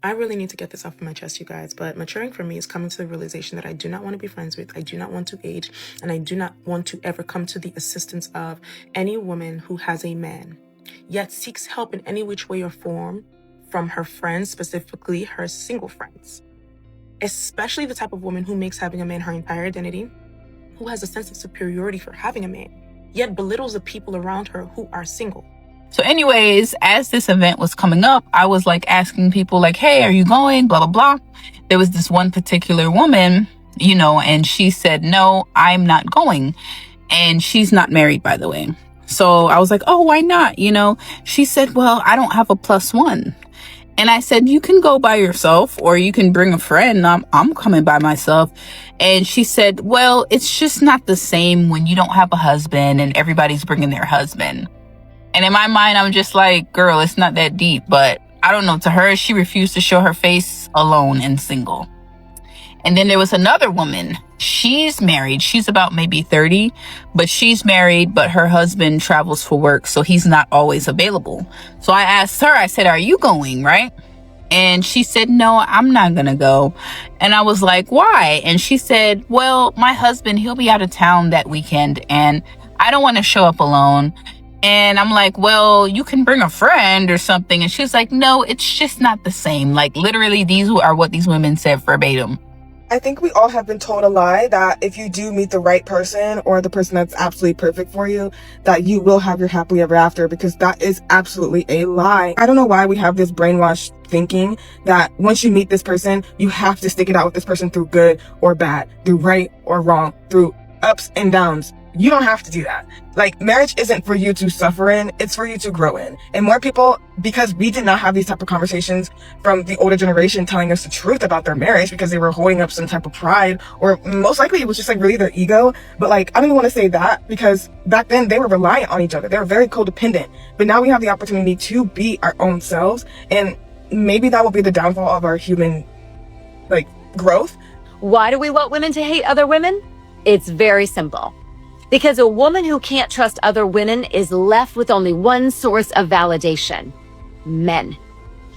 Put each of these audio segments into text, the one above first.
I really need to get this off of my chest, you guys, but maturing for me is coming to the realization that I do not want to be friends with, I do not want to age, and I do not want to ever come to the assistance of any woman who has a man, yet seeks help in any which way or form from her friends, specifically her single friends. Especially the type of woman who makes having a man her entire identity, who has a sense of superiority for having a man, yet belittles the people around her who are single. So anyways, as this event was coming up, I was like asking people like, hey, are you going? Blah, blah, blah. There was this one particular woman, and she said, no, I'm not going. And she's not married, by the way. So I was like, oh, why not? She said, well, I don't have a +1. And I said, you can go by yourself or you can bring a friend. I'm coming by myself. And she said, well, it's just not the same when you don't have a husband and everybody's bringing their husband. And in my mind, I'm just like, girl, it's not that deep. But I don't know. To her, she refused to show her face alone and single. And then there was another woman. She's married. She's about maybe 30, but she's married, but her husband travels for work, so he's not always available. So I asked her, I said, are you going, right? And she said, no, I'm not going to go. And I was like, why? And she said, well, my husband, he'll be out of town that weekend, and I don't want to show up alone. And I'm like, well, you can bring a friend or something. And she was like, no, it's just not the same. Like, literally, these are what these women said verbatim. I think we all have been told a lie that if you do meet the right person or the person that's absolutely perfect for you, that you will have your happily ever after, because that is absolutely a lie. I don't know why we have this brainwashed thinking that once you meet this person, you have to stick it out with this person through good or bad, through right or wrong, through ups and downs. You don't have to do that. Like, marriage isn't for you to suffer in, it's for you to grow in. And more people, because we did not have these type of conversations from the older generation telling us the truth about their marriage because they were holding up some type of pride, or most likely it was just like really their ego. But like, I don't even want to say that, because back then they were reliant on each other. They were very codependent. But now we have the opportunity to be our own selves. And maybe that will be the downfall of our human, like, growth. Why do we want women to hate other women? It's very simple. Because a woman who can't trust other women is left with only one source of validation: men.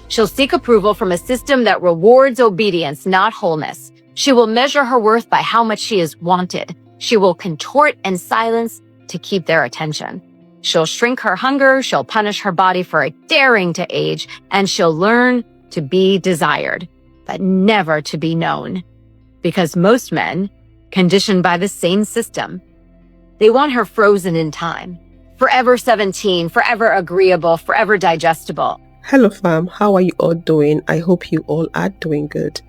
She'll seek approval from a system that rewards obedience, not wholeness. She will measure her worth by how much she is wanted. She will contort and silence to keep their attention. She'll shrink her hunger, she'll punish her body for daring to age, and she'll learn to be desired, but never to be known. Because most men, conditioned by the same system, they want her frozen in time, forever 17, forever agreeable, forever digestible. Hello fam, how are you all doing? I hope you all are doing good.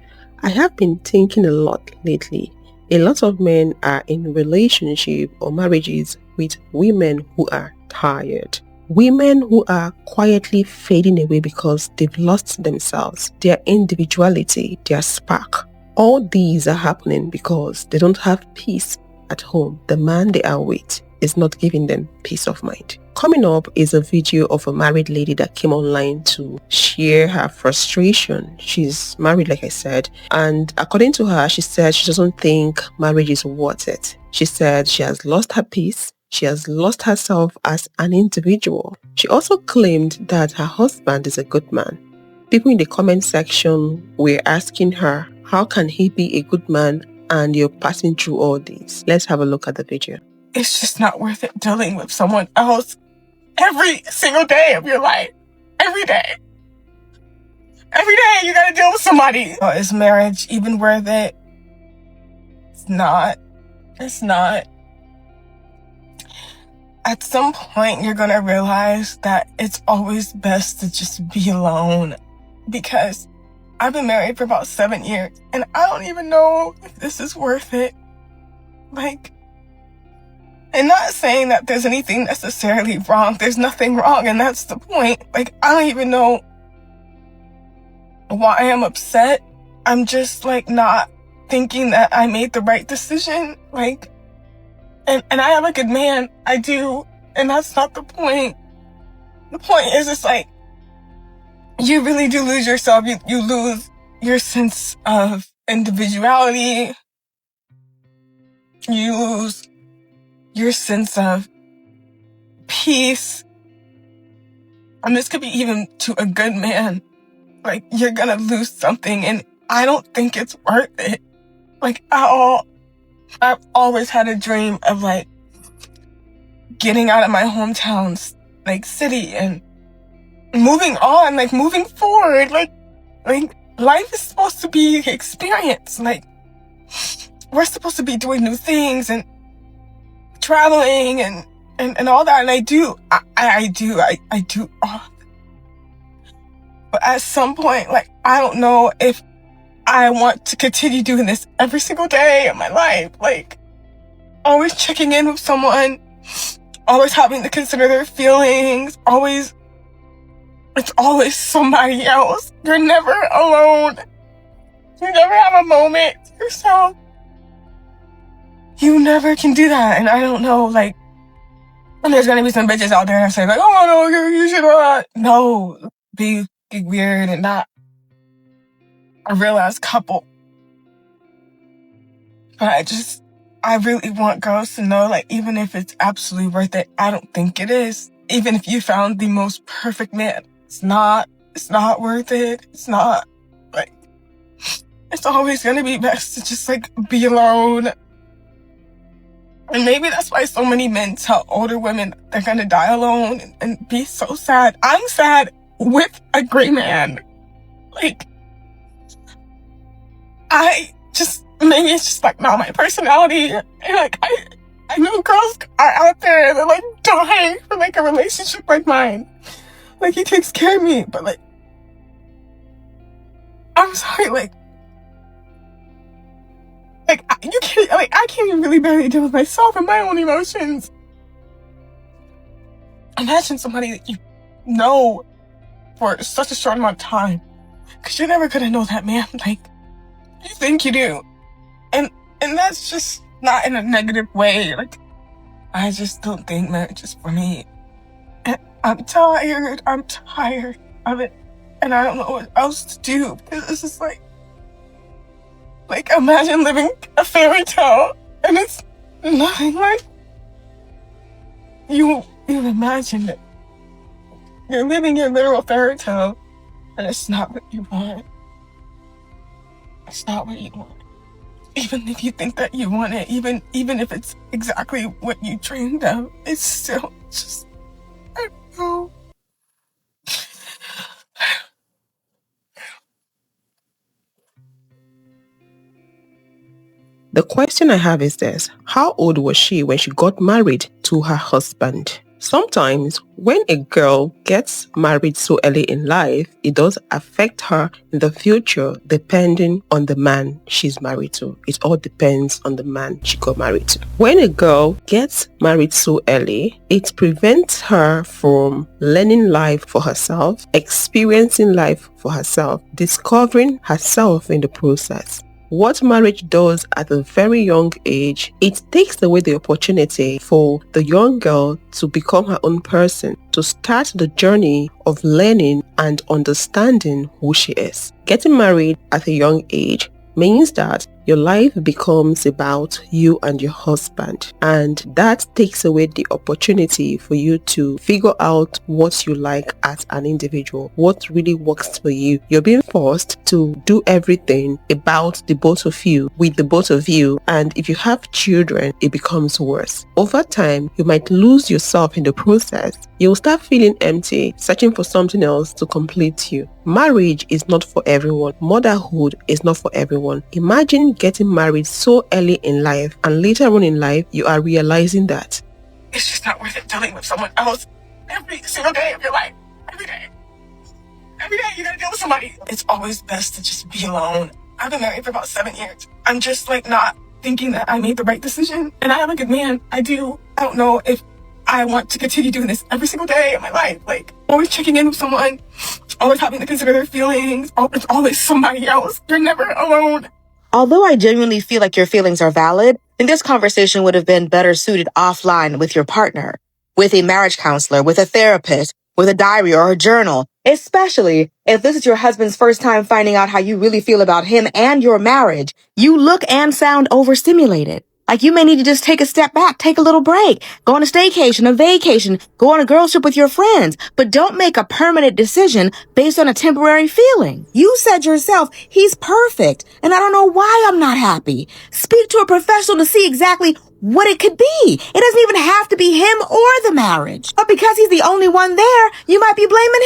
I have been thinking a lot lately. A lot of men are in relationship or marriages with women who are tired. Women who are quietly fading away because they've lost themselves, their individuality, their spark. All these are happening because they don't have peace at home. The man they are with is not giving them peace of mind. Coming up is a video of a married lady that came online to share her frustration. She's married, like I said, and according to her, she said she doesn't think marriage is worth it. She said she has lost her peace. She has lost herself as an individual. She also claimed that her husband is a good man. People in the comment section were asking her, how can he be a good man and you're passing through all these? Let's have a look at the video. It's just not worth it dealing with someone else every single day of your life. Every day. Every day you gotta deal with somebody. Oh, is marriage even worth it? It's not. It's not. At some point, you're gonna realize that it's always best to just be alone. Because I've been married for about 7 years, and I don't even know if this is worth it. Like, and not saying that there's anything necessarily wrong. There's nothing wrong, and that's the point. Like, I don't even know why I'm upset. I'm just, like, not thinking that I made the right decision. Like, and I have a good man. I do. And that's not the point. The point is, it's like, you really do lose yourself. You lose your sense of individuality. You lose your sense of peace. And this could be even to a good man. like, you're gonna lose something, and I don't think it's worth it. Like, at all. I've always had a dream of, like, getting out of my hometown, like, city and moving on, like, moving forward. Like, life is supposed to be experience. Like, we're supposed to be doing new things and traveling and all that. And I do all. But at some point, like, I don't know if I want to continue doing this every single day of my life. Like, always checking in with someone, always having to consider their feelings, it's always somebody else. You're never alone. You never have a moment to yourself. You never can do that. And I don't know, like, and there's gonna be some bitches out there that say, like, oh no, you should not. No, be weird and not a real ass couple. But I really want girls to know, like, even if it's absolutely worth it, I don't think it is. Even if you found the most perfect man, it's not worth it. It's not, like, it's always gonna be best to just, like, be alone. And maybe that's why so many men tell older women they're gonna die alone and be so sad. I'm sad with a great man. Like, maybe it's just, like, not my personality. And, like, I know girls are out there and they're, like, dying for, like, a relationship like mine. Like, he takes care of me, but, like, I'm sorry, I can't even really barely deal with myself and my own emotions. Imagine somebody that you know for such a short amount of time. Because you're never gonna know that man like you think you do. And that's just not in a negative way. Like, I just don't think marriage is for me. And I'm tired of it. And I don't know what else to do. Because it's just like, imagine living a fairy tale and it's nothing like you imagine it. You're living your literal fairy tale and it's not what you want. It's not what you want. Even if you think that you want it, even if it's exactly what you dreamed of, it's still just, I don't know. The question I have is this: how old was she when she got married to her husband? Sometimes when a girl gets married so early in life, it does affect her in the future depending on the man she's married to. It all depends on the man she got married to. When a girl gets married so early, it prevents her from learning life for herself, experiencing life for herself, discovering herself in the process. What marriage does at a very young age, it takes away the opportunity for the young girl to become her own person, to start the journey of learning and understanding who she is. Getting married at a young age means that your life becomes about you and your husband, and that takes away the opportunity for you to figure out what you like as an individual, what really works for you. You're being forced to do everything about the both of you, with the both of you, and if you have children, it becomes worse. Over time, you might lose yourself in the process. You'll start feeling empty, searching for something else to complete you. Marriage is not for everyone. Motherhood is not for everyone. Imagine getting married so early in life and later on in life you are realizing that it's just not worth it dealing with someone else every single day of your life. Every day you gotta deal with somebody. It's always best to just be alone. I've been married for about 7 years. I'm just not thinking that I made the right decision, and I have a good man. I do. I don't know if I want to continue doing this every single day of my life. Always checking in with someone, always having to consider their feelings. It's always somebody else. You're never alone. Although I genuinely feel like your feelings are valid, then this conversation would have been better suited offline with your partner, with a marriage counselor, with a therapist, with a diary or a journal, especially if this is your husband's first time finding out how you really feel about him and your marriage. You look and sound overstimulated. Like, you may need to just take a step back, take a little break, go on a staycation, a vacation, go on a girls trip with your friends, but don't make a permanent decision based on a temporary feeling. You said yourself, he's perfect, and I don't know why I'm not happy. Speak to a professional to see exactly what it could be. It doesn't even have to be him or the marriage. But because he's the only one there, you might be blaming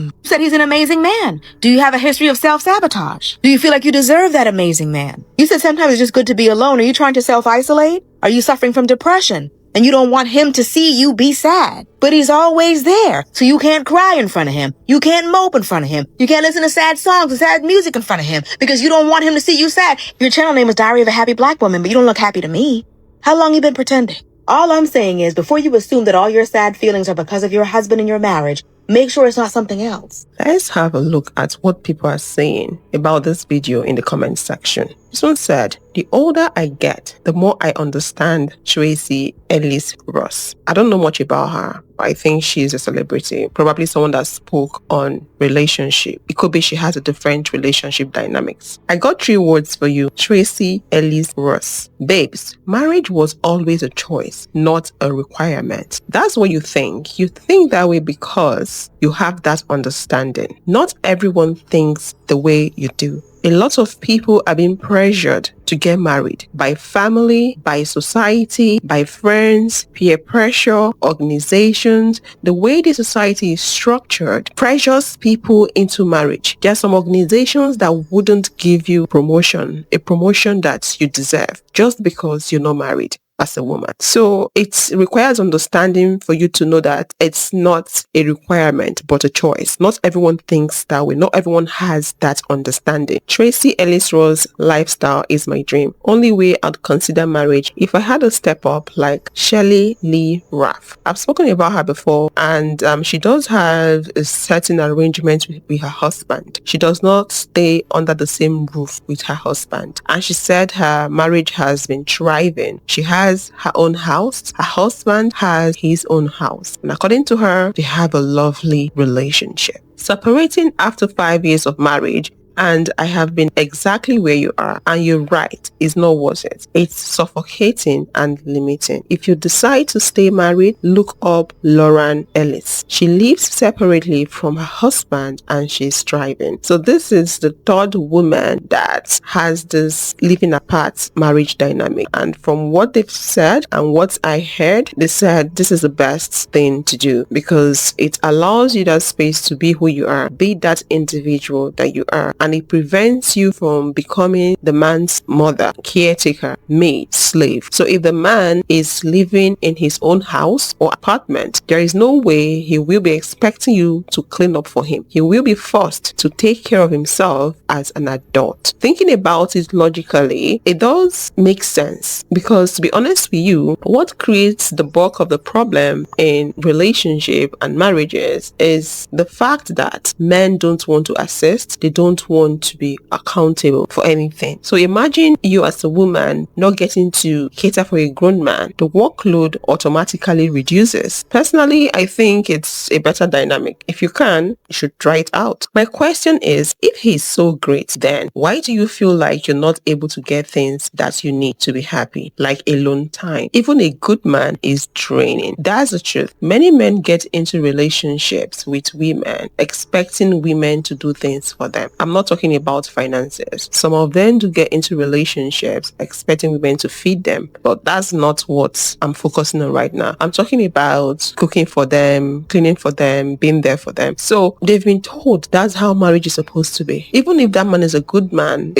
him. You said he's an amazing man. Do you have a history of self-sabotage? Do you feel like you deserve that amazing man? You said sometimes it's just good to be alone. Are you trying to self-isolate? Are you suffering from depression? And you don't want him to see you be sad. But he's always there. So you can't cry in front of him. You can't mope in front of him. You can't listen to sad songs and sad music in front of him because you don't want him to see you sad. Your channel name is Diary of a Happy Black Woman, but you don't look happy to me. How long you been pretending? All I'm saying is, before you assume that all your sad feelings are because of your husband and your marriage, make sure it's not something else. Let's have a look at what people are saying about this video in the comment section. This one said, the older I get, the more I understand Tracy Ellis Ross. I don't know much about her, but I think she's a celebrity, probably someone that spoke on relationship. It could be she has a different relationship dynamics. I got 3 words for you. Tracy Ellis Ross. Babes, marriage was always a choice, not a requirement. That's what you think. You think that way because you have that understanding. Not everyone thinks the way you do. A lot of people are being pressured to get married by family, by society, by friends, peer pressure, organizations. The way the society is structured pressures people into marriage. There are some organizations that wouldn't give you promotion, a promotion that you deserve, just because you're not married as a woman. So it requires understanding for you to know that it's not a requirement, but a choice. Not everyone thinks that way. Not everyone has that understanding. Tracy Ellis Ross' lifestyle is my dream. Only way I'd consider marriage if I had a step up like Shelley Lee Raff. I've spoken about her before, and she does have a certain arrangement with her husband. She does not stay under the same roof with her husband. And she said her marriage has been thriving. She has her own house. Her husband has his own house. And according to her, they have a lovely relationship. Separating after 5 years of marriage, and I have been exactly where you are, and you're right, it's not worth it. It's suffocating and limiting. If you decide to stay married, look up Lauren Ellis. She lives separately from her husband and she's thriving. So this is the 3rd woman that has this living apart marriage dynamic. And from what they've said and what I heard, they said this is the best thing to do because it allows you that space to be who you are, be that individual that you are. And it prevents you from becoming the man's mother, caretaker, maid, slave. So if the man is living in his own house or apartment, there is no way he will be expecting you to clean up for him. He will be forced to take care of himself as an adult. Thinking about it logically, it does make sense because, to be honest with you, what creates the bulk of the problem in relationship and marriages is the fact that men don't want to assist. They don't want to be accountable for anything. So imagine you as a woman not getting to cater for a grown man. The workload automatically reduces. Personally, I think it's a better dynamic. If you can, you should try it out. My question is, if he's so great, then why do you feel like you're not able to get things that you need to be happy, like alone time? Even a good man is draining. That's the truth. Many men get into relationships with women expecting women to do things for them. I'm not talking about finances. Some of them do get into relationships expecting women to feed them, but that's not what I'm focusing on right now. I'm talking about cooking for them, cleaning for them, being there for them. So they've been told that's how marriage is supposed to be. Even if that man is a good man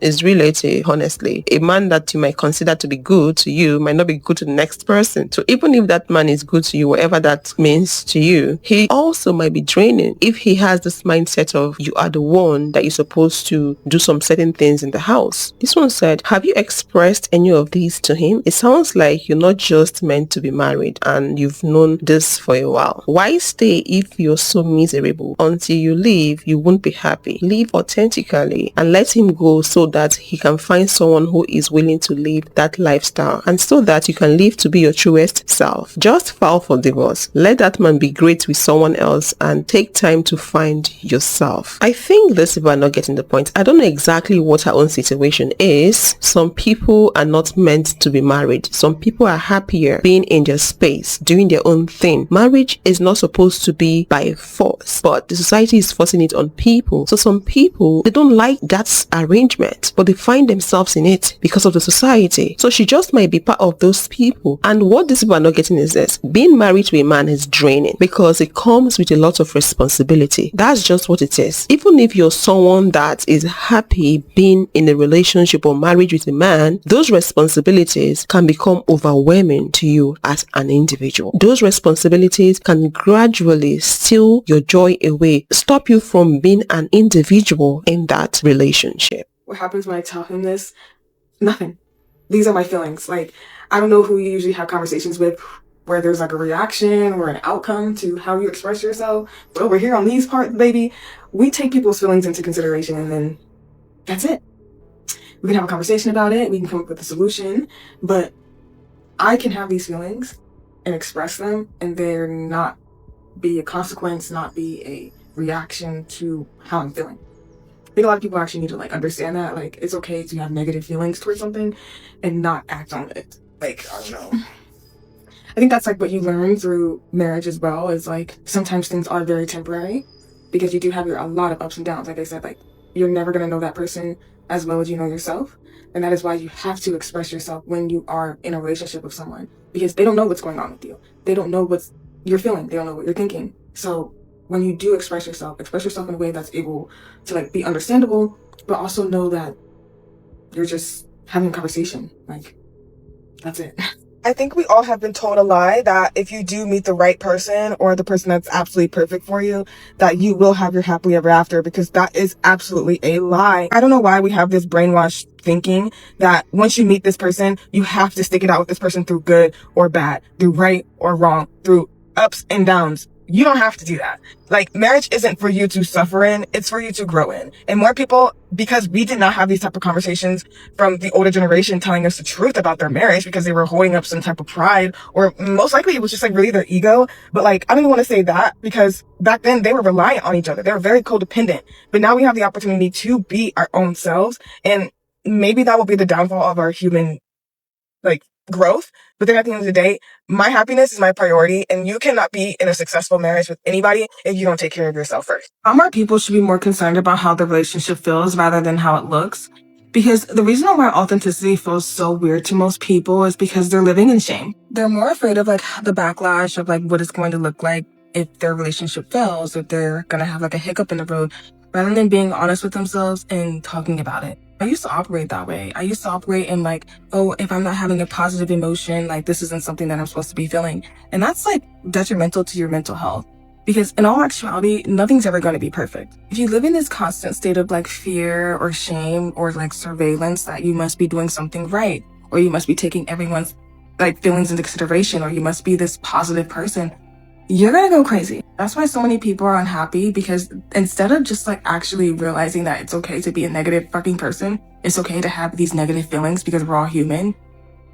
is relative, honestly. A man that you might consider to be good to you might not be good to the next person. So even if that man is good to you, whatever that means to you, he also might be draining if he has this mindset of you are the one that you're supposed to do some certain things in the house. This one said, have you expressed any of these to him? It sounds like you're not just meant to be married and you've known this for a while. Why stay if you're so miserable? Until you leave, you won't be happy. Live authentically and let him go so that he can find someone who is willing to live that lifestyle and so that you can live to be your truest self. Just file for divorce. Let that man be great with someone else and take time to find yourself. I think these people are not getting the point. I don't know exactly what her own situation is. Some people are not meant to be married. Some people are happier being in their space, doing their own thing. Marriage is not supposed to be by force, but the society is forcing it on people. So some people, they don't like that arrangement, but they find themselves in it because of the society. So she just might be part of those people. And what these people are not getting is this: being married to a man is draining because it comes with a lot of responsibility. That's just what it is. Even if you're someone that is happy being in a relationship or marriage with a man, those responsibilities can become overwhelming to you as an individual. Those responsibilities can gradually steal your joy away, stop you from being an individual in that relationship. What happens when I tell him this? Nothing. These are my feelings. Like, I don't know who you usually have conversations with where there's like a reaction or an outcome to how you express yourself. But over here on these parts, baby, we take people's feelings into consideration, and then that's it. We can have a conversation about it. We can come up with a solution, but I can have these feelings and express them, and they're not be a consequence, not be a reaction to how I'm feeling. I think a lot of people actually need to like understand that, like, it's okay to have negative feelings towards something and not act on it. Like, I don't know. I think that's like what you learn through marriage as well, is like sometimes things are very temporary because you do have a lot of ups and downs. Like I said, like, you're never going to know that person as well as you know yourself. And that is why you have to express yourself when you are in a relationship with someone, because they don't know what's going on with you. They don't know what you're feeling. They don't know what you're thinking. So when you do express yourself in a way that's able to like be understandable, but also know that you're just having a conversation. Like, that's it. I think we all have been told a lie that if you do meet the right person or the person that's absolutely perfect for you, that you will have your happily ever after, because that is absolutely a lie. I don't know why we have this brainwashed thinking that once you meet this person, you have to stick it out with this person through good or bad, through right or wrong, through ups and downs. You don't have to do that. Like, marriage isn't for you to suffer in, it's for you to grow in. And more people, because we did not have these type of conversations from the older generation telling us the truth about their marriage because they were holding up some type of pride, or most likely it was just like really their ego. But like, I don't even want to say that, because back then they were reliant on each other. They were very codependent. But now we have the opportunity to be our own selves. And maybe that will be the downfall of our human, like, growth. But then at the end of the day, my happiness is my priority, and you cannot be in a successful marriage with anybody if you don't take care of yourself first. Our people should be more concerned about how the relationship feels rather than how it looks. Because the reason why authenticity feels so weird to most people is because they're living in shame. They're more afraid of like the backlash of like what it's going to look like if their relationship fails, if they're gonna have like a hiccup in the road, rather than being honest with themselves and talking about it. I used to operate that way. I used to operate in like, oh, if I'm not having a positive emotion, like this isn't something that I'm supposed to be feeling. And that's like detrimental to your mental health. Because in all actuality, nothing's ever going to be perfect. If you live in this constant state of like fear or shame or like surveillance that you must be doing something right, or you must be taking everyone's like feelings into consideration, or you must be this positive person, you're gonna go crazy. That's why so many people are unhappy, because instead of just like actually realizing that it's okay to be a negative fucking person, it's okay to have these negative feelings because we're all human,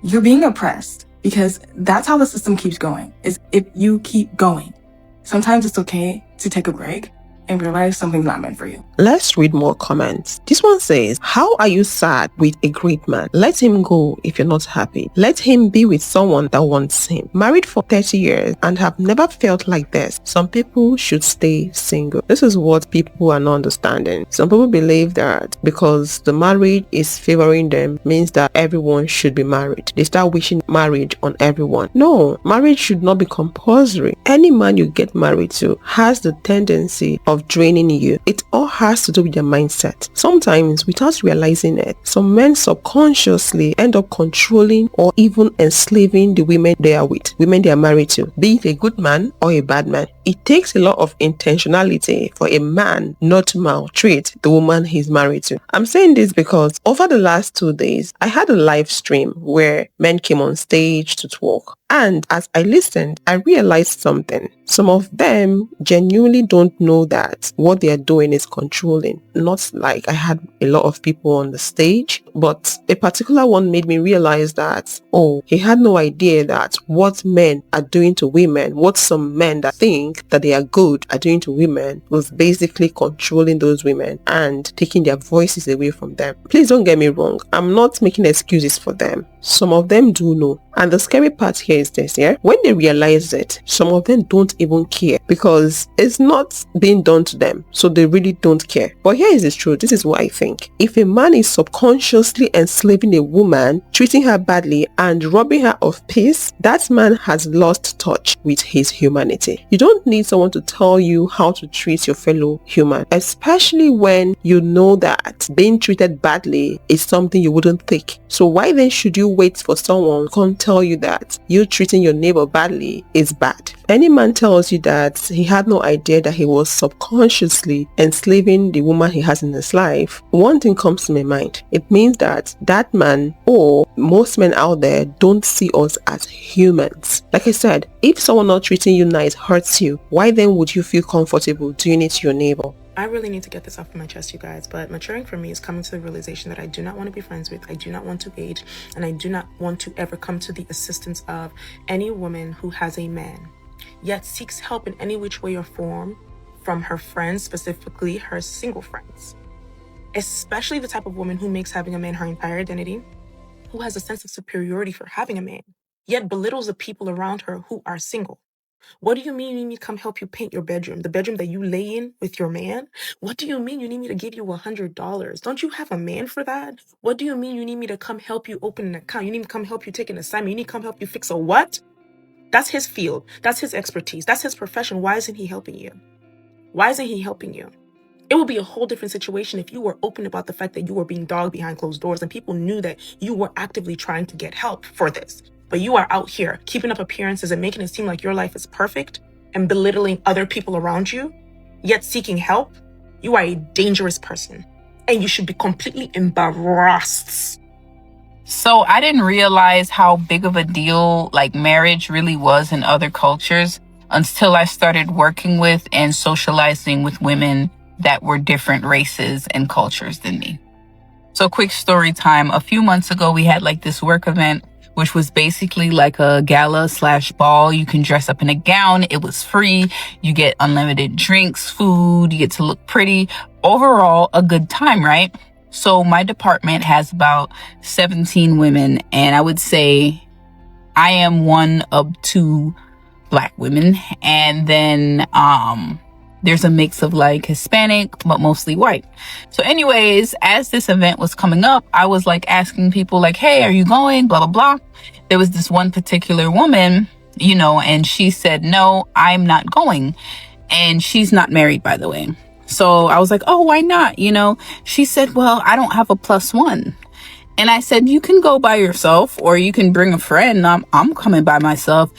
you're being oppressed, because that's how the system keeps going, is if you keep going. Sometimes it's okay to take a break and realize something's not meant for you. Let's read more comments. This one says, how are you sad with a great man? Let him go if you're not happy. Let him be with someone that wants him. Married for 30 years and have never felt like this. Some people should stay single. This is what people are not understanding. Some people believe that because the marriage is favoring them means that everyone should be married. They start wishing marriage on everyone. No, marriage should not be compulsory. Any man you get married to has the tendency of draining you. It all has to do with your mindset. Sometimes, without realizing it, some men subconsciously end up controlling or even enslaving the women they are with, women they are married to, be it a good man or a bad man. It takes a lot of intentionality for a man not to maltreat the woman he's married to. I'm saying this because over the last 2 days, I had a live stream where men came on stage to talk. And as I listened, I realized something. Some of them genuinely don't know that what they are doing is controlling. Not like I had a lot of people on the stage but a particular one made me realize that, oh, he had no idea that what men are doing to women, what some men that think that they are good are doing to women, was basically controlling those women and taking their voices away from them. Please don't get me wrong, I'm not making excuses for them. Some of them do know. And the scary part here is this, yeah? When they realize it, some of them don't even care because it's not being done to them. So they really don't care. But here is the truth. This is what I think. If a man is subconsciously enslaving a woman, treating her badly and robbing her of peace, that man has lost touch with his humanity. You don't need someone to tell you how to treat your fellow human, especially when you know that being treated badly is something you wouldn't take. So why then should you wait for someone to come tell you that you treating your neighbor badly is bad? Any man tells you that he had no idea that he was subconsciously enslaving the woman he has in his life, one thing comes to my mind. It means that that man, or most men out there, don't see us as humans. Like I said, if someone not treating you nice hurts you, why then would you feel comfortable doing it to your neighbor? I really need to get this off my chest, you guys, but maturing for me is coming to the realization that I do not want to be friends with, I do not want to age, and I do not want to ever come to the assistance of any woman who has a man, yet seeks help in any which way or form from her friends, specifically her single friends. Especially the type of woman who makes having a man her entire identity, who has a sense of superiority for having a man, yet belittles the people around her who are single. What do you mean you need me to come help you paint your bedroom? The bedroom that you lay in with your man? What do you mean you need me to give you $100? Don't you have a man for that? What do you mean you need me to come help you open an account? You need me to come help you take an assignment? You need to come help you fix a what? That's his field. That's his expertise. That's his profession. Why isn't he helping you? Why isn't he helping you? It would be a whole different situation if you were open about the fact that you were being dogged behind closed doors and people knew that you were actively trying to get help for this. But you are out here keeping up appearances and making it seem like your life is perfect and belittling other people around you, yet seeking help. You are a dangerous person and you should be completely embarrassed. So I didn't realize how big of a deal like marriage really was in other cultures until I started working with and socializing with women that were different races and cultures than me. So quick story time. A few months ago, we had like this work event, which was basically like a gala / ball. You can dress up in a gown. It was free. You get unlimited drinks, food. You get to look pretty. Overall, a good time, right? So my department has about 17 women, and I would say I am one of 2 Black women. And then there's a mix of like Hispanic, but mostly white. So anyways, as this event was coming up, I was like asking people like, hey, are you going? Blah, blah, blah. There was this one particular woman, and she said, no, I'm not going. And she's not married, by the way. So I was like, oh, why not? She said, well, I don't have a +1. And I said, you can go by yourself or you can bring a friend. I'm coming by myself.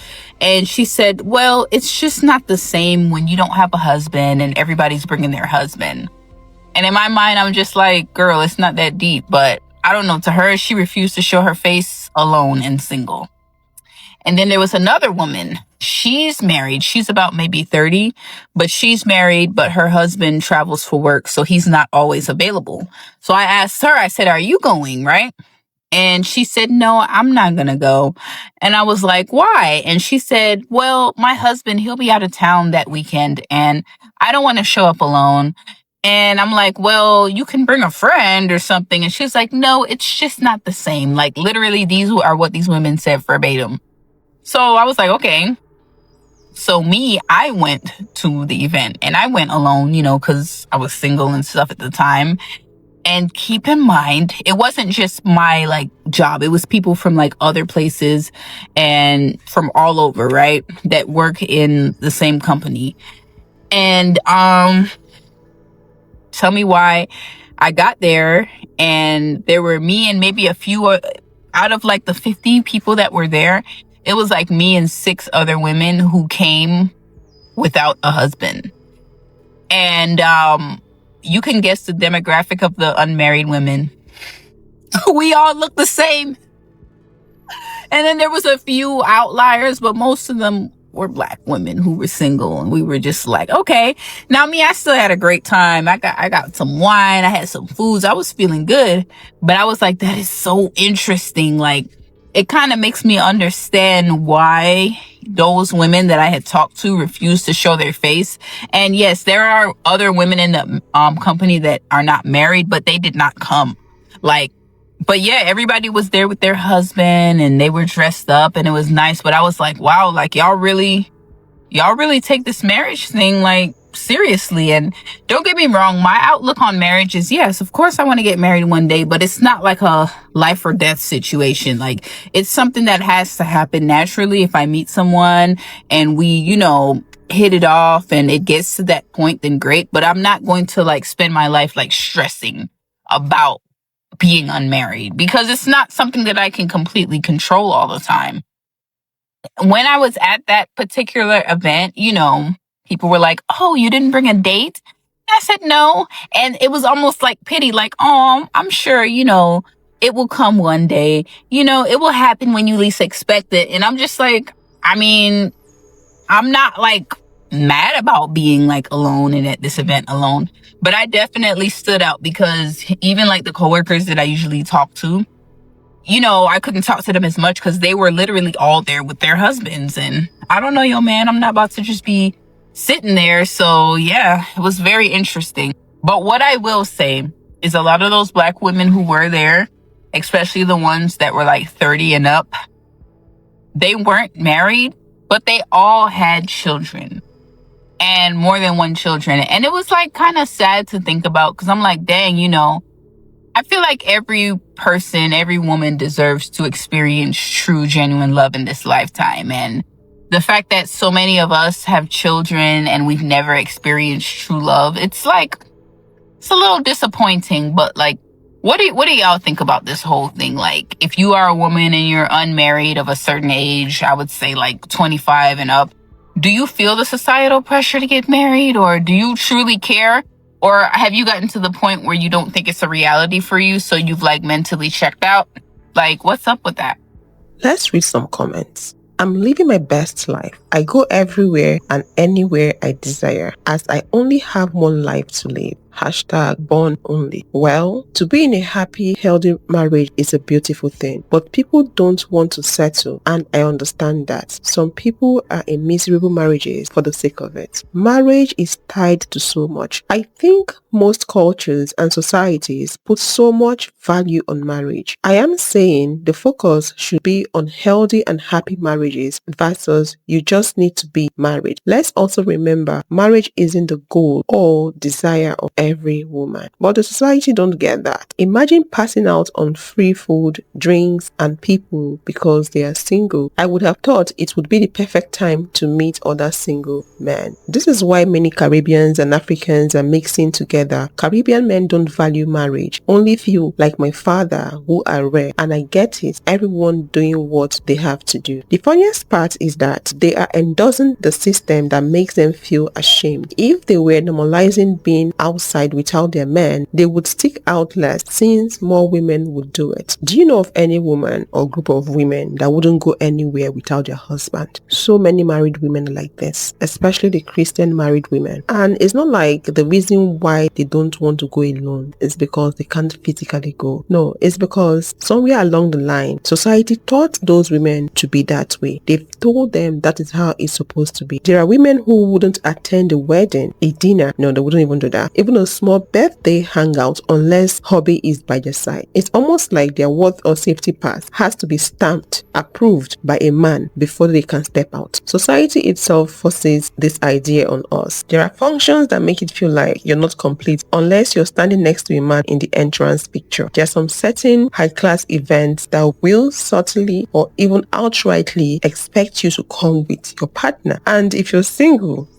And she said, well, it's just not the same when you don't have a husband and everybody's bringing their husband. And in my mind, I'm just like, girl, it's not that deep. But I don't know. To her, she refused to show her face alone and single. And then there was another woman. She's married. She's about maybe 30, but she's married, but her husband travels for work, so he's not always available. So I asked her, I said, are you going, right? And she said, no, I'm not going to go. And I was like, why? And she said, well, my husband, he'll be out of town that weekend, and I don't want to show up alone. And I'm like, well, you can bring a friend or something. And she's like, no, it's just not the same. Like, literally, these are what these women said verbatim. So I was like, okay. So I went to the event and I went alone, because I was single and stuff at the time. And keep in mind, it wasn't just my like job. It was people from like other places and from all over, right? That work in the same company. And, tell me why I got there and there were me and maybe a few out of like the 50 people that were there. It was like me and 6 other women who came without a husband. And you can guess the demographic of the unmarried women. We all look the same. And then there was a few outliers, but most of them were black women who were single, and we were just like, okay. Now me, I still had a great time. I got some wine, I had some foods, I was feeling good, but I was like, that is so interesting. Like, it kind of makes me understand why those women that I had talked to refused to show their face. And yes, there are other women in the company that are not married, but they did not come. Like, but yeah, everybody was there with their husband and they were dressed up and it was nice. But I was like, wow, like y'all really take this marriage thing like seriously. And don't get me wrong, my outlook on marriage is, yes, of course I want to get married one day, but it's not like a life or death situation. Like, it's something that has to happen naturally. If I meet someone and we, hit it off and it gets to that point, then great. But I'm not going to like spend my life like stressing about being unmarried, because it's not something that I can completely control all the time. When I was at that particular event, people were like, oh, you didn't bring a date? I said no. And it was almost like pity, like, oh, I'm sure, it will come one day. It will happen when you least expect it. And I'm just like, I mean, I'm not like mad about being like alone and at this event alone, but I definitely stood out because even like the coworkers that I usually talk to, I couldn't talk to them as much because they were literally all there with their husbands. And I don't know, yo, man, I'm not about to just be sitting there. So yeah, it was very interesting. But what I will say is a lot of those black women who were there, especially the ones that were like 30 and up, they weren't married, but they all had children, and more than one children. And it was like kind of sad to think about, because I'm like, dang, I feel like every person, every woman deserves to experience true, genuine love in this lifetime. And the fact that so many of us have children and we've never experienced true love, it's like, it's a little disappointing. But like, what do y'all think about this whole thing? Like, if you are a woman and you're unmarried of a certain age, I would say like 25 and up, do you feel the societal pressure to get married, or do you truly care? Or have you gotten to the point where you don't think it's a reality for you, so you've like mentally checked out? Like, what's up with that? Let's read some comments. I'm living my best life. I go everywhere and anywhere I desire, as I only have one life to live. #born only. Well, to be in a happy, healthy marriage is a beautiful thing, but people don't want to settle, and I understand that. Some people are in miserable marriages for the sake of it. Marriage is tied to so much. I think most cultures and societies put so much value on marriage. I am saying the focus should be on healthy and happy marriages versus you just need to be married. Let's also remember, marriage isn't the goal or desire of every woman. But the society don't get that. Imagine passing out on free food, drinks, and people because they are single. I would have thought it would be the perfect time to meet other single men. This is why many Caribbeans and Africans are mixing together. Caribbean men don't value marriage. Only few, like my father, who are rare. And I get it. Everyone doing what they have to do. The funniest part is that they are endorsing the system that makes them feel ashamed. If they were normalizing being outside without their men, they would stick out less, since more women would do it. Do you know of any woman or group of women that wouldn't go anywhere without their husband? So many married women are like this, especially the Christian married women. And it's not like the reason why they don't want to go alone is because they can't physically go. No, it's because somewhere along the line, society taught those women to be that way. They've told them that is how it's supposed to be. There are women who wouldn't attend a wedding, a dinner. No, they wouldn't even do that. Even a small birthday hangout unless hubby is by their side. It's almost like their worth or safety pass has to be stamped, approved by a man before they can step out. Society itself forces this idea on us. There are functions that make it feel like you're not complete unless you're standing next to a man in the entrance picture. There are some certain high-class events that will subtly or even outrightly expect you to come with your partner. And if you're single,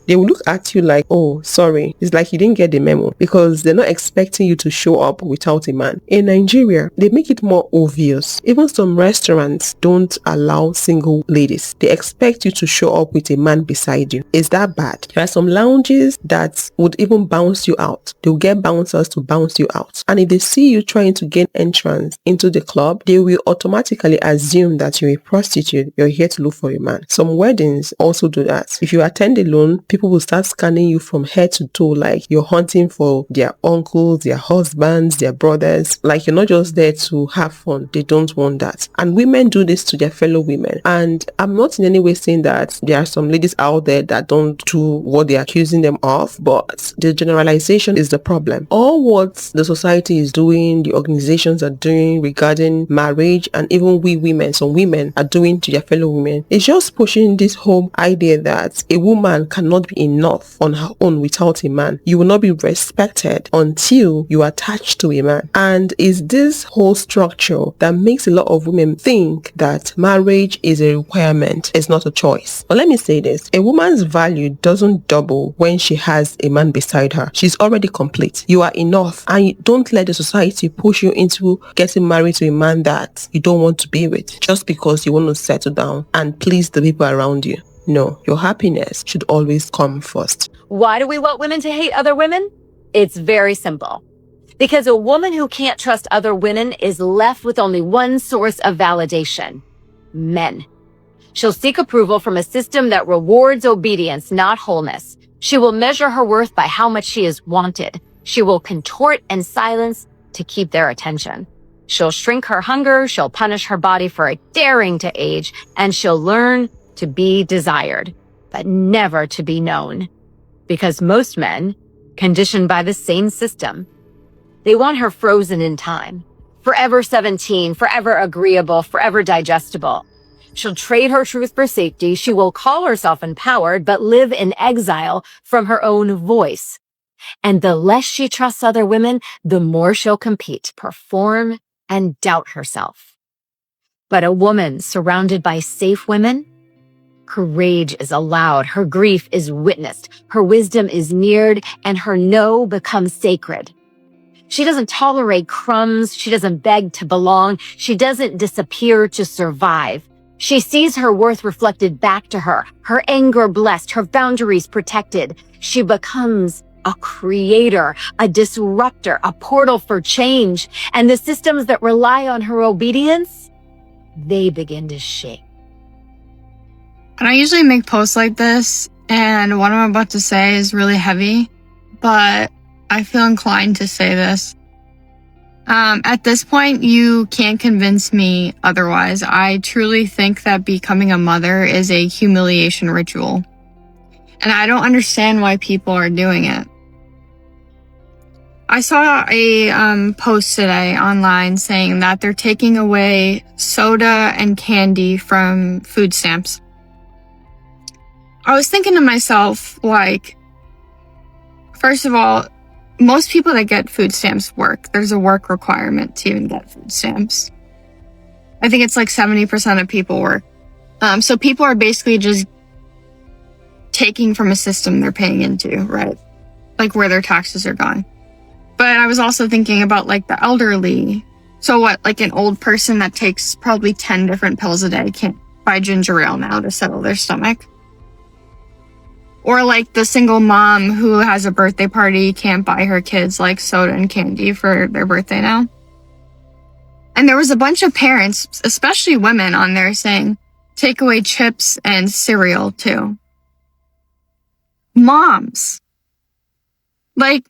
the they will look at you like, oh, sorry, it's like you didn't get the memo, because they're not expecting you to show up without a man. In Nigeria, they make it more obvious. Even some restaurants don't allow single ladies. They expect you to show up with a man beside you. Is that bad? There are some lounges that would even bounce you out. They'll get bouncers to bounce you out. And if they see you trying to gain entrance into the club, they will automatically assume that you're a prostitute. You're here to look for a man. Some weddings also do that. If you attend alone, people will start scanning you from head to toe like you're hunting for their uncles, their husbands, their brothers. Like you're not just there to have fun. They don't want that. And women do this to their fellow women. And I'm not in any way saying that there are some ladies out there that don't do what they're accusing them of, but the generalization is the problem. All what the society is doing, the organizations are doing regarding marriage, and even we women, some women are doing to their fellow women, is just pushing this whole idea that a woman cannot be enough on her own without a man. You will not be respected until you are attached to a man. And is this whole structure that makes a lot of women think that marriage is a requirement, it's not a choice. But let me say this, a woman's value doesn't double when she has a man beside her. She's already complete. You are enough, and don't let the society push you into getting married to a man that you don't want to be with just because you want to settle down and please the people around you. No, your happiness should always come first. Why do we want women to hate other women? It's very simple. Because a woman who can't trust other women is left with only one source of validation: men. She'll seek approval from a system that rewards obedience, not wholeness. She will measure her worth by how much she is wanted. She will contort and silence to keep their attention. She'll shrink her hunger, she'll punish her body for daring to age, and she'll learn to be desired, but never to be known. Because most men, conditioned by the same system, they want her frozen in time, forever 17, forever agreeable, forever digestible. She'll trade her truth for safety. She will call herself empowered, but live in exile from her own voice. And the less she trusts other women, the more she'll compete, perform, and doubt herself. But a woman surrounded by safe women, her rage is allowed, her grief is witnessed, her wisdom is neared, and her no becomes sacred. She doesn't tolerate crumbs. She doesn't beg to belong. She doesn't disappear to survive. She sees her worth reflected back to her anger blessed, her boundaries protected. She becomes a creator, a disruptor, a portal for change. And the systems that rely on her obedience, they begin to shake. And I usually make posts like this, and what I'm about to say is really heavy, but I feel inclined to say this. At this point, you can't convince me otherwise. I truly think that becoming a mother is a humiliation ritual. And I don't understand why people are doing it. I saw a post today online saying that they're taking away soda and candy from food stamps. I was thinking to myself, like, first of all, most people that get food stamps work. There's a work requirement to even get food stamps. I think it's like 70% of people work. So people are basically just taking from a system they're paying into, right? Like where their taxes are gone. But I was also thinking about like the elderly. So what, like an old person that takes probably 10 different pills a day can't buy ginger ale now to settle their stomach? Or like the single mom who has a birthday party can't buy her kids like soda and candy for their birthday now. And there was a bunch of parents, especially women, on there saying, take away chips and cereal too. Moms. Like,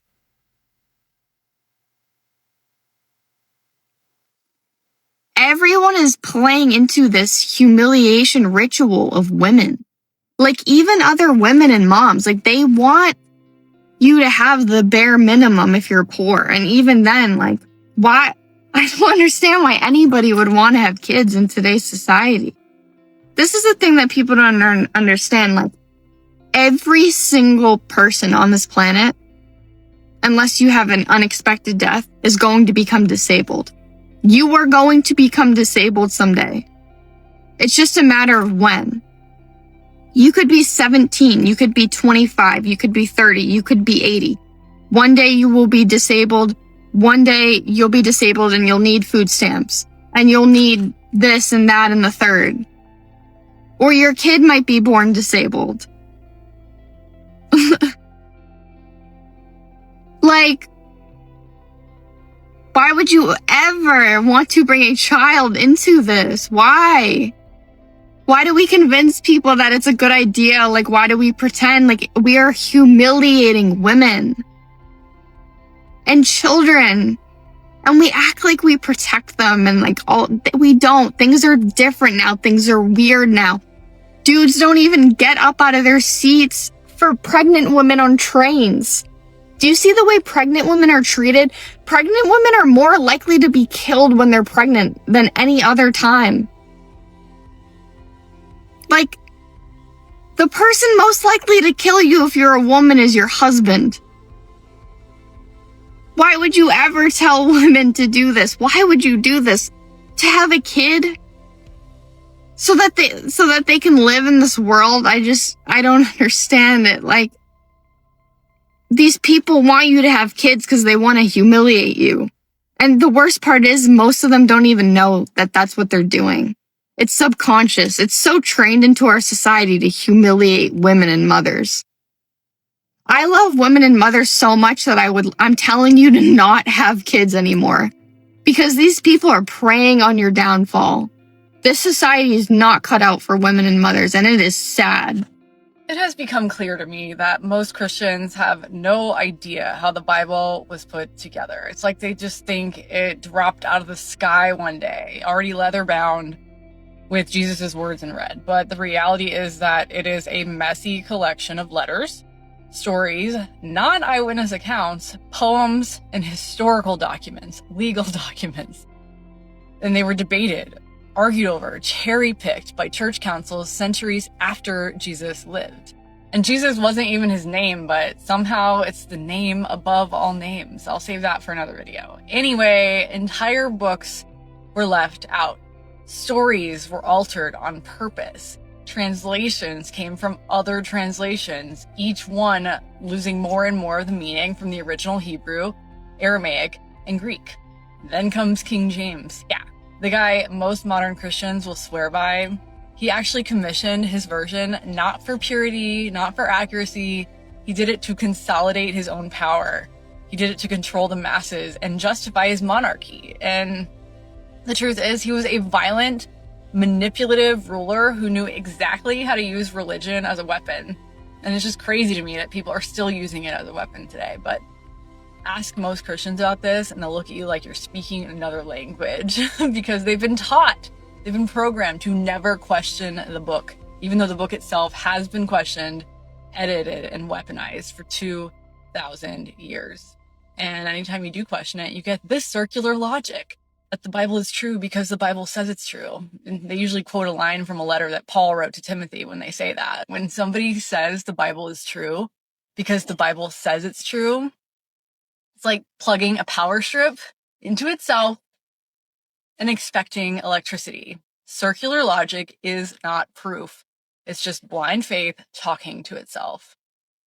everyone is playing into this humiliation ritual of women. Like, even other women and moms, like, they want you to have the bare minimum if you're poor. And even then, like, why? I don't understand why anybody would want to have kids in today's society. This is the thing that people don't understand. Like, every single person on this planet, unless you have an unexpected death, is going to become disabled. You are going to become disabled someday. It's just a matter of when. You could be 17, you could be 25, you could be 30, you could be 80. One day you will be disabled. One day you'll be disabled and you'll need food stamps. And you'll need this and that and the third. Or your kid might be born disabled. Like, why would you ever want to bring a child into this? Why? Why do we convince people that it's a good idea? Like, why do we pretend like we are humiliating women and children? And we act like we protect them and like we don't. Things are different now. Things are weird now. Dudes don't even get up out of their seats for pregnant women on trains. Do you see the way pregnant women are treated? Pregnant women are more likely to be killed when they're pregnant than any other time. Like, the person most likely to kill you if you're a woman is your husband. Why would you ever tell women to do this? Why would you do this? To have a kid? So that they can live in this world? I don't understand it. Like, these people want you to have kids because they want to humiliate you. And the worst part is most of them don't even know that that's what they're doing. It's subconscious. It's so trained into our society to humiliate women and mothers. I love women and mothers so much that I'm telling you to not have kids anymore. Because these people are preying on your downfall. This society is not cut out for women and mothers, and it is sad. It has become clear to me that most Christians have no idea how the Bible was put together. It's like they just think it dropped out of the sky one day, already leather bound, with Jesus' words in red. But the reality is that it is a messy collection of letters, stories, non-eyewitness accounts, poems, and historical documents, legal documents. And they were debated, argued over, cherry-picked by church councils centuries after Jesus lived. And Jesus wasn't even his name, but somehow it's the name above all names. I'll save that for another video. Anyway, entire books were left out. Stories were altered on purpose. Translations came from other translations, each one losing more and more of the meaning from the original Hebrew, Aramaic, and Greek. Then comes King James. Yeah, the guy most modern Christians will swear by. He actually commissioned his version not for purity, not for accuracy. He did it to consolidate his own power. He did it to control the masses and justify his monarchy. And the truth is, he was a violent, manipulative ruler who knew exactly how to use religion as a weapon. And it's just crazy to me that people are still using it as a weapon today. But ask most Christians about this and they'll look at you like you're speaking another language because they've been taught, they've been programmed to never question the book, even though the book itself has been questioned, edited, and weaponized for 2,000 years. And anytime you do question it, you get this circular logic that the Bible is true because the Bible says it's true. And they usually quote a line from a letter that Paul wrote to Timothy when they say that. When somebody says the Bible is true because the Bible says it's true, it's like plugging a power strip into itself and expecting electricity. Circular logic is not proof. It's just blind faith talking to itself.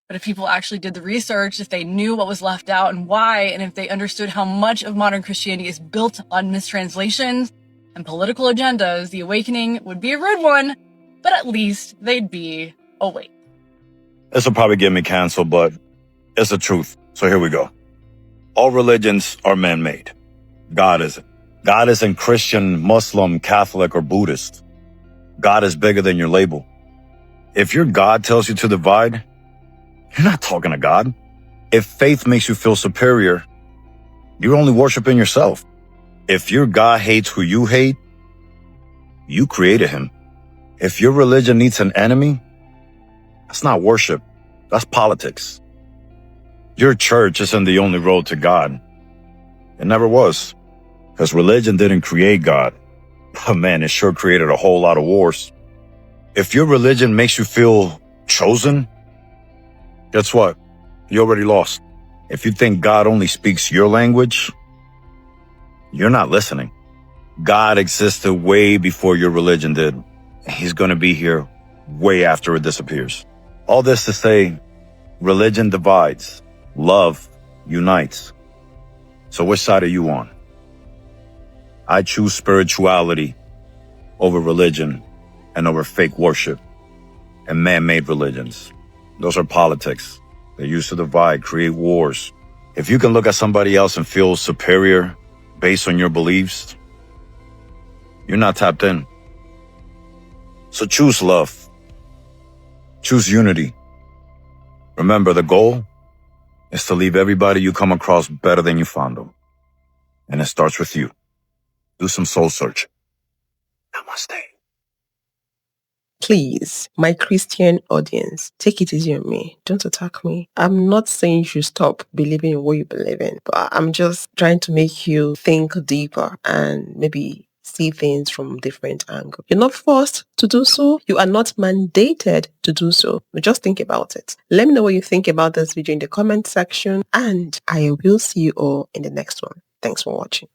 But if people actually did the research, if they knew what was left out and why, and if they understood how much of modern Christianity is built on mistranslations and political agendas, the awakening would be a rude one, but at least they'd be awake. This will probably get me canceled, but it's the truth. So here we go. All religions are man-made. God isn't. God isn't Christian, Muslim, Catholic, or Buddhist. God is bigger than your label. If your God tells you to divide, you're not talking to God. If faith makes you feel superior, you're only worshiping yourself. If your God hates who you hate, you created him. If your religion needs an enemy, that's not worship. That's politics. Your church isn't the only road to God. It never was. Because religion didn't create God. But man, it sure created a whole lot of wars. If your religion makes you feel chosen, guess what? You already lost. If you think God only speaks your language, you're not listening. God existed way before your religion did. He's going to be here way after it disappears. All this to say, religion divides, love unites. So which side are you on? I choose spirituality over religion and over fake worship and man-made religions. Those are politics. They're used to divide, create wars. If you can look at somebody else and feel superior based on your beliefs, you're not tapped in. So choose love. Choose unity. Remember, the goal is to leave everybody you come across better than you found them. And it starts with you. Do some soul searching. Namaste. Please, my Christian audience, take it easy on me. Don't attack me. I'm not saying you should stop believing in what you believe in, but I'm just trying to make you think deeper and maybe see things from different angles. You're not forced to do so. You are not mandated to do so. But just think about it. Let me know what you think about this video in the comment section, and I will see you all in the next one. Thanks for watching.